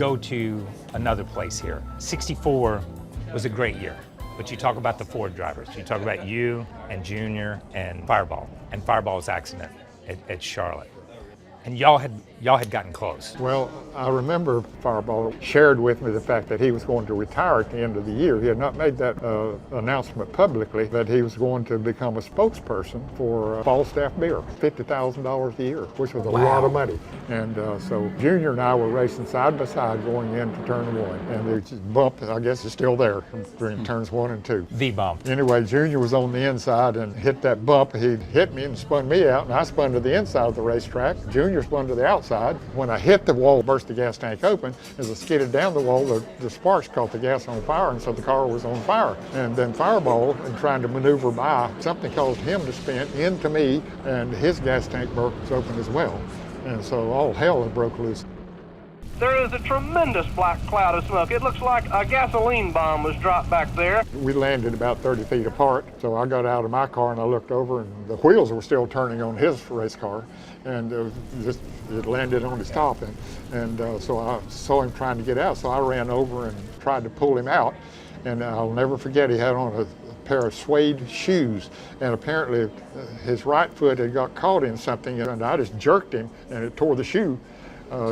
go to another place here. 64 was a great year, but you talk about the Ford drivers. You talk about you and Junior and Fireball's accident at Charlotte. And y'all had gotten close. Well, I remember Fireball shared with me the fact that he was going to retire at the end of the year. He had not made that announcement publicly, that he was going to become a spokesperson for Falstaff Beer, $50,000 a year, which was a lot of money. And so Junior and I were racing side by side going into turn one. And the bump, I guess, is still there between turns 1 and 2. The bump. Anyway, Junior was on the inside and hit that bump. He hit me and spun me out, and I spun to the inside of the racetrack. Junior spun to the outside. When I hit the wall, burst the gas tank open. As I skidded down the wall, the sparks caught the gas on fire, and so the car was on fire. And then Fireball, in trying to maneuver by, something caused him to spin into me, and his gas tank was open as well. And so all hell had broke loose. There is a tremendous black cloud of smoke. It looks like a gasoline bomb was dropped back there. We landed about 30 feet apart, so I got out of my car and I looked over, and the wheels were still turning on his race car, and it landed on his top, and so I saw him trying to get out, so I ran over and tried to pull him out, and I'll never forget, he had on a pair of suede shoes, and apparently his right foot had got caught in something, and I just jerked him, and it tore the shoe.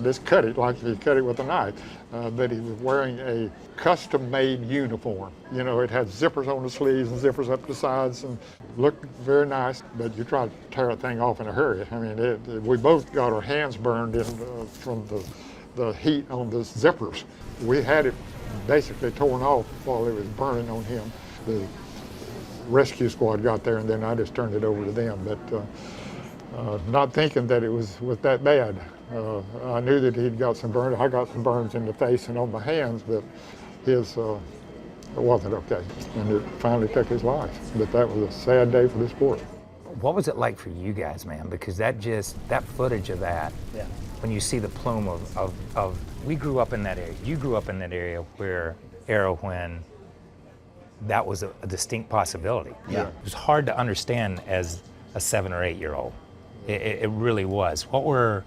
Just cut it like you cut it with a knife. But he was wearing a custom-made uniform. You know, it had zippers on the sleeves and zippers up the sides, and looked very nice. But you try to tear a thing off in a hurry. I mean, we both got our hands burned from the heat on the zippers. We had it basically torn off while it was burning on him. The rescue squad got there, and then I just turned it over to them. But not thinking that it was that bad. I knew that he'd got some burns. I got some burns in the face and on my hands, but his it wasn't okay. And it finally took his life. But that was a sad day for the sport. What was it like for you guys, man? Because that footage of that, when you see the plume of we grew up in that area. You grew up in that area when that was a distinct possibility. Yeah. It was hard to understand as a 7 or 8 year old. It really was. What were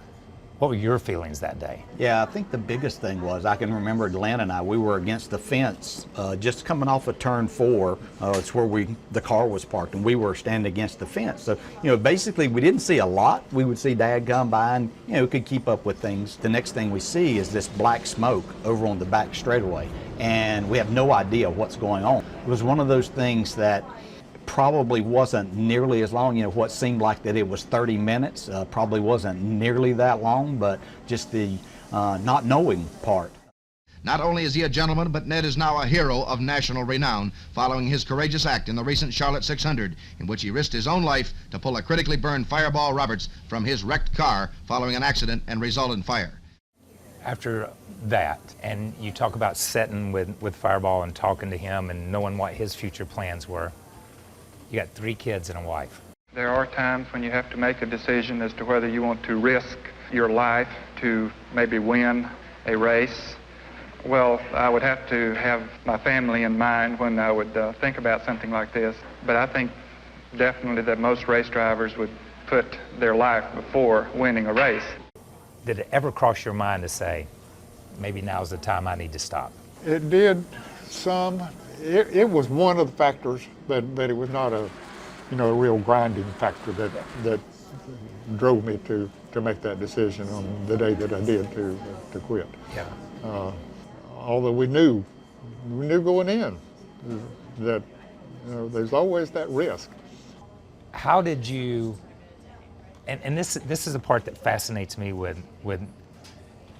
your feelings that day? Yeah, I think the biggest thing was, I can remember Glenn and I, we were against the fence, just coming off of turn 4. It's where the car was parked, and we were standing against the fence. So, basically we didn't see a lot. We would see Dad come by and, could keep up with things. The next thing we see is this black smoke over on the back straightaway, and we have no idea what's going on. It was one of those things that probably wasn't nearly as long, what seemed like that it was 30 minutes, probably wasn't nearly that long, but just the not knowing part. Not only is he a gentleman, but Ned is now a hero of national renown following his courageous act in the recent Charlotte 600, in which he risked his own life to pull a critically burned Fireball Roberts from his wrecked car following an accident and resultant fire. After that, and you talk about sitting with Fireball and talking to him and knowing what his future plans were, you got 3 kids and a wife. There are times when you have to make a decision as to whether you want to risk your life to maybe win a race. Well, I would have to have my family in mind when I would think about something like this. But I think definitely that most race drivers would put their life before winning a race. Did it ever cross your mind to say, maybe now's the time I need to stop? It did some. It was one of the factors, but it was not a real grinding factor that drove me to make that decision on the day that I did to quit. Yeah. Although we knew going in that there's always that risk. How did you? And this is a part that fascinates me with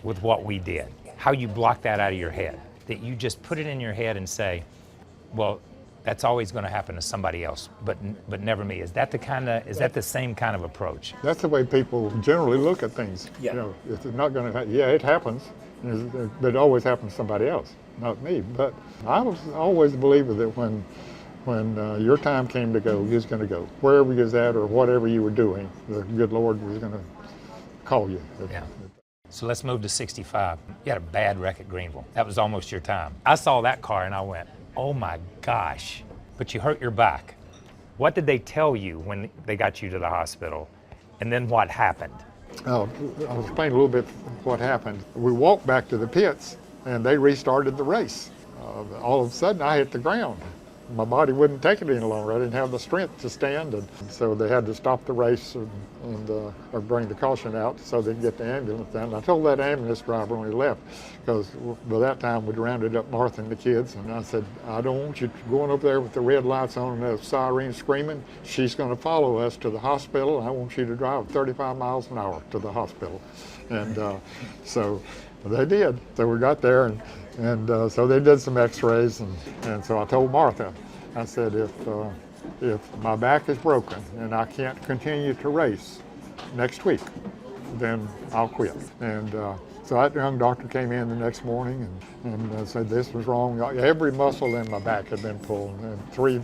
what we did. How you block that out of your head. That you just put it in your head and say, well, that's always going to happen to somebody else, but never me. Is that the same kind of approach? That's the way people generally look at things. Yeah. It's not going to. Yeah, it happens, but it always happens to somebody else, not me. But I was always a believer that when your time came to go, you was going to go wherever you was at or whatever you were doing. The good Lord was going to call you. Yeah. So let's move to 65. You had a bad wreck at Greenville. That was almost your time. I saw that car and I went, oh my gosh, but you hurt your back. What did they tell you when they got you to the hospital? And then what happened? I'll explain a little bit what happened. We walked back to the pits, and they restarted the race. All of a sudden, I hit the ground. My body wouldn't take it any longer. I didn't have the strength to stand, and so they had to stop the race or bring the caution out so they could get the ambulance down. And I told that ambulance driver when he left, because by that time we'd rounded up Martha and the kids, and I said, I don't want you going over there with the red lights on and the siren screaming. She's going to follow us to the hospital, and I want you to drive 35 miles an hour to the hospital. And so they did. So we got there, and so they did some x-rays, and so I told Martha, I said, if my back is broken and I can't continue to race next week, then I'll quit. And so that young doctor came in the next morning and said this was wrong. Every muscle in my back had been pulled, and 3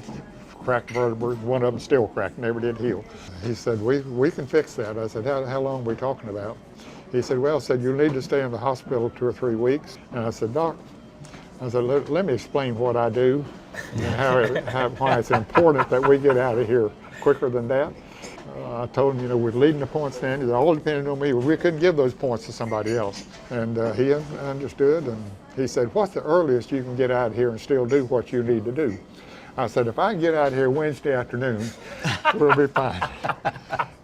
cracked vertebrae, one of them still cracked, never did heal. He said, we can fix that. I said, how long are we talking about? He said, well, you'll need to stay in the hospital 2 or 3 weeks. And I said, Doc, let me explain what I do and why it's important that we get out of here quicker than that. I told him, we're leading the point standings, all depending on me. We couldn't give those points to somebody else. And he understood, and he said, what's the earliest you can get out of here and still do what you need to do? I said, if I can get out of here Wednesday afternoon, we'll be fine.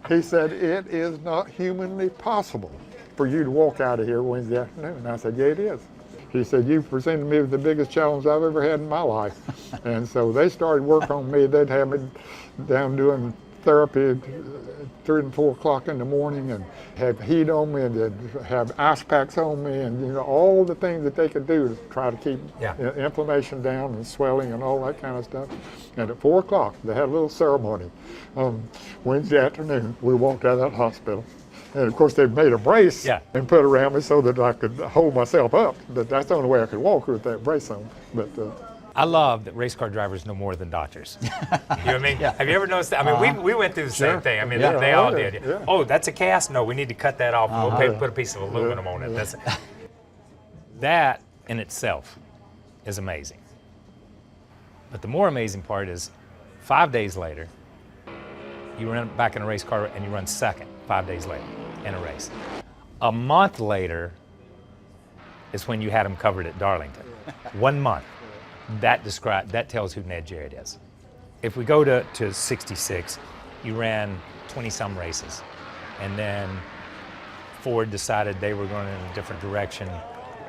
He said, it is not humanly possible for you to walk out of here Wednesday afternoon. And I said, yeah, it is. He said, you presented me with the biggest challenge I've ever had in my life. And so they started work on me. They'd have me down doing therapy 3 and 4 o'clock in the morning, and have heat on me, and they'd have ice packs on me, and all the things that they could do to try to keep inflammation down and swelling and all that kind of stuff. And at 4 o'clock, they had a little ceremony on Wednesday afternoon. We walked out of that hospital. And of course, they made a brace and put around me so that I could hold myself up. But that's the only way I could walk with that brace on. But I love that race car drivers know more than doctors. You know what I mean? Have you ever noticed that? I mean, we went through the same thing. I mean, they all did. Yeah. Oh, that's a cast? No, we need to cut that off. We'll put a piece of aluminum on it. That in itself is amazing. But the more amazing part is 5 days later, you run back in a race car and you run second 5 days later in a race. A month later is when you had him covered at Darlington. 1 month. That tells who Ned Jarrett is. If we go to 66, you ran 20-some races, and then Ford decided they were going in a different direction,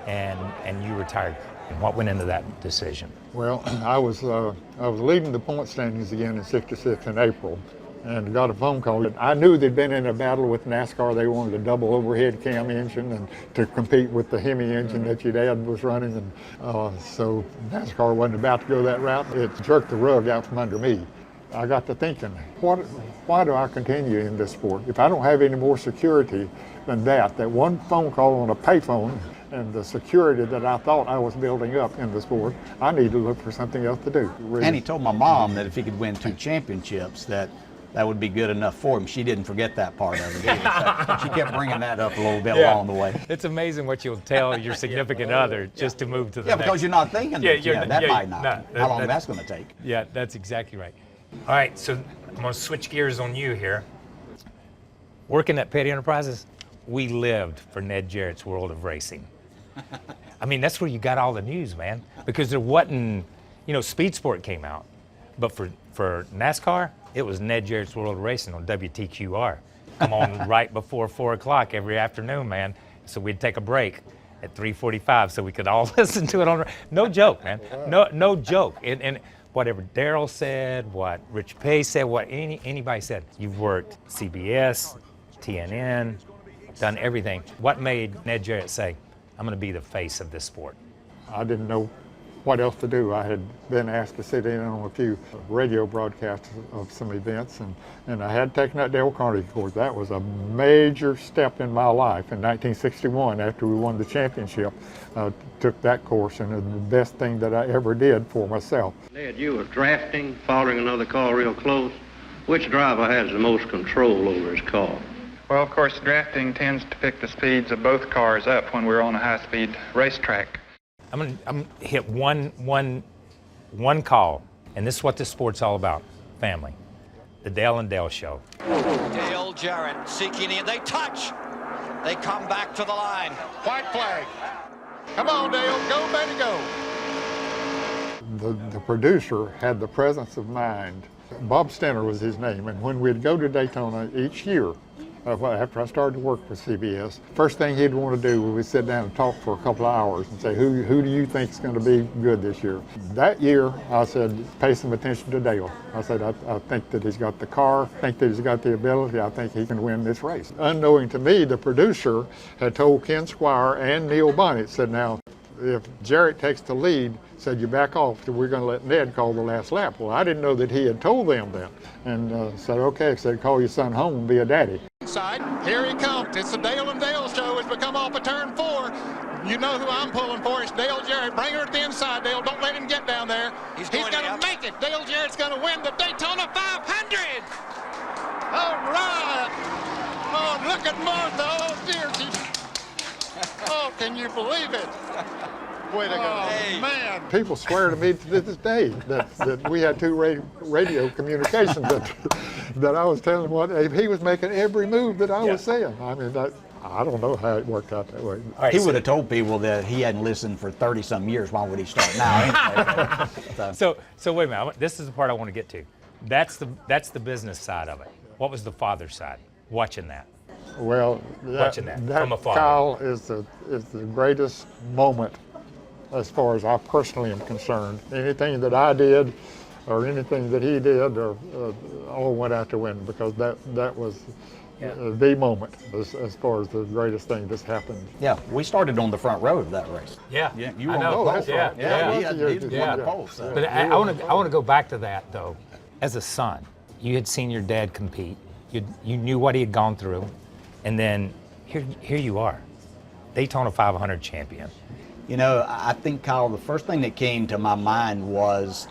and you retired. And what went into that decision? Well, I was leading the point standings again in 66 in April, and got a phone call. I knew they'd been in a battle with NASCAR. They wanted a double overhead cam engine and to compete with the Hemi engine that your dad was running. And so NASCAR wasn't about to go that route. It jerked the rug out from under me. I got to thinking, why do I continue in this sport? If I don't have any more security than that one phone call on a payphone and the security that I thought I was building up in the sport, I need to look for something else to do. Really. And he told my mom that if he could win 2 championships, that would be good enough for him. She didn't forget that part of it either. She kept bringing that up a little bit along the way. It's amazing what you'll tell your significant other just to move to the next. Because you're not thinking that might not. How long that's going to take. Yeah, that's exactly right. All right, so I'm going to switch gears on you here. Working at Petty Enterprises, we lived for Ned Jarrett's World of Racing. I mean, that's where you got all the news, man. Because there wasn't, Speed Sport came out. But for NASCAR, it was Ned Jarrett's World of Racing on WTQR. Come on right before 4 o'clock every afternoon, man. So we'd take a break at 3:45 so we could all listen to it on. No joke, man. No joke. And whatever Daryl said, what Rich Pace said, what anybody said. You've worked CBS, TNN, done everything. What made Ned Jarrett say, I'm going to be the face of this sport? I didn't know what else to do. I had been asked to sit in on a few radio broadcasts of some events, and I had taken that Dale Carnegie course. That was a major step in my life. In 1961, after we won the championship, I took that course, and it was the best thing that I ever did for myself. Ned, you were drafting, following another car real close. Which driver has the most control over his car? Well, of course, drafting tends to pick the speeds of both cars up when we're on a high-speed racetrack. I'm gonna hit one call, and this is what this sport's all about: family. The Dale and Dale Show. Dale Jarrett seeking in. They touch. They come back to the line. White flag. Come on, Dale. Go, baby, go. The producer had the presence of mind. Bob Stenner was his name, and when we'd go to Daytona each year, after I started to work for CBS, first thing he'd want to do was we'd sit down and talk for a couple of hours and say, who do you think is going to be good this year? That year, I said, pay some attention to Dale. I said, I think that he's got the car, I think that he's got the ability, I think he can win this race. Unknowing to me, the producer had told Ken Squire and Neil Bonnet, said, now, if Jarrett takes the lead, said, you back off, we're going to let Ned call the last lap. Well, I didn't know that he had told them that. And said, okay, said, call your son home and be a daddy. Inside, here he comes. It's the Dale and Dale show as we come off of turn 4. You know who I'm pulling for. It's Dale Jarrett. Bring her to the inside, Dale. Don't let him get down there. He's going to make it. Dale Jarrett's going to win the Daytona 500. All right. Oh, look at Martha. Oh, dear. Oh, can you believe it? Way to go. Oh, man. People swear to me to this day that we had 2 radio communications, that I was telling him what he was making every move that I was saying. I mean, I don't know how it worked out that way. Right, he would have told people that he hadn't listened for 30-some years. Why would he start now? Anyway. So wait a minute. This is the part I want to get to. That's the business side of it. What was the father side? Watching that. Well, that from afar. Kyle is the greatest moment as far as I personally am concerned. Anything that I did or anything that he did all went out to win, because that was the moment as far as the greatest thing that's happened. Yeah, we started on the front row of that race. Yeah, you were on the pole. That's right. He won the pole. So. But I want to go back to that though. As a son, you had seen your dad compete. You knew what he had gone through, and then here you are, Daytona 500 champion. You know, I think, Kyle, the first thing that came to my mind was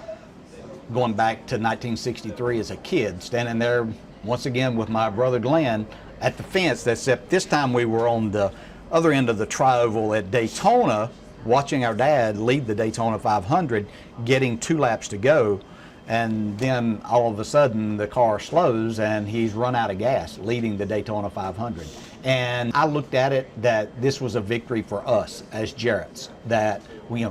going back to 1963 as a kid, standing there once again with my brother Glenn at the fence, except this time we were on the other end of the tri-oval at Daytona, watching our dad lead the Daytona 500, getting 2 laps to go. And then all of a sudden the car slows and he's run out of gas, leading the Daytona 500. And I looked at it that this was a victory for us as Jarretts, that we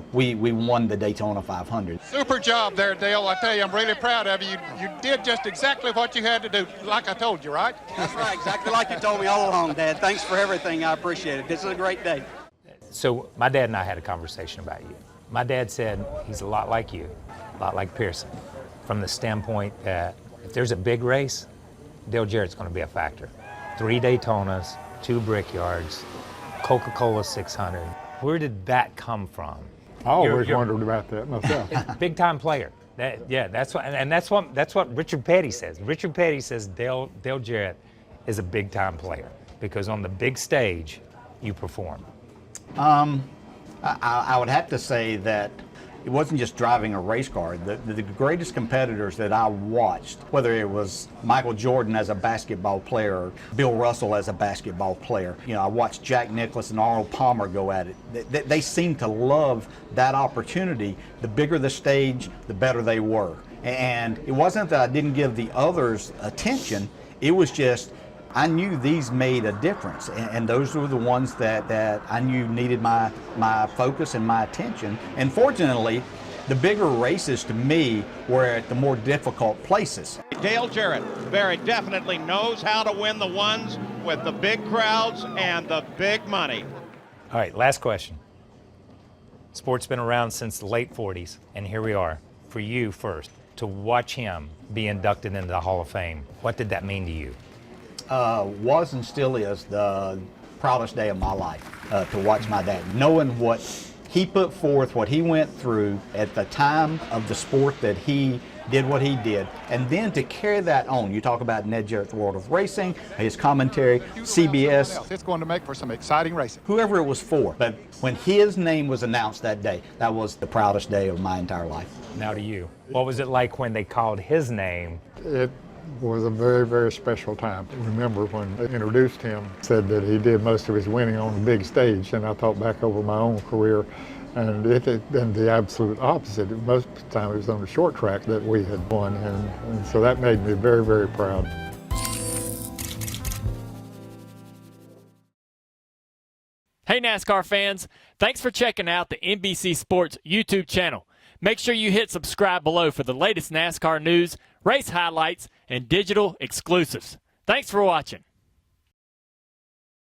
won the Daytona 500. Super job there, Dale. I tell you, I'm really proud of you. You did just exactly what you had to do, like I told you, right? That's right, exactly like you told me all along, Dad. Thanks for everything. I appreciate it. This is a great day. So my dad and I had a conversation about you. My dad said he's a lot like you, a lot like Pearson, from the standpoint that if there's a big race, Dale Jarrett's going to be a factor. 3 Daytonas, 2 Brickyards, Coca-Cola 600. Where did that come from? I always wondered about that myself. Big time player. That's what Richard Petty says. Richard Petty says Dale Jarrett is a big time player because on the big stage you perform. I would have to say that it wasn't just driving a race car. The greatest competitors that I watched, whether it was Michael Jordan as a basketball player or Bill Russell as a basketball player, I watched Jack Nicklaus and Arnold Palmer go at it. They seemed to love that opportunity. The bigger the stage, the better they were. And it wasn't that I didn't give the others attention. It was just I knew these made a difference, and those were the ones that I knew needed my focus and my attention. And fortunately, the bigger races to me were at the more difficult places. Dale Jarrett very definitely knows how to win the ones with the big crowds and the big money. All right, last question. Sport's been around since the late 40s, and here we are. For you first, to watch him be inducted into the Hall of Fame, what did that mean to you? Was and still is the proudest day of my life to watch my dad. Knowing what he put forth, what he went through at the time of the sport that he did what he did, and then to carry that on. You talk about Ned Jarrett's World of Racing, his commentary, CBS. It's going to make for some exciting racing. Whoever it was for. But when his name was announced that day, that was the proudest day of my entire life. Now to you. What was it like when they called his name? It was a very, very special time. I remember when they introduced him, said that he did most of his winning on the big stage, and I thought back over my own career, and it had been the absolute opposite. Most of the time it was on the short track that we had won, and so that made me very, very proud. Hey NASCAR fans, thanks for checking out the NBC Sports YouTube channel. Make sure you hit subscribe below for the latest NASCAR news, race highlights, and digital exclusives. Thanks for watching.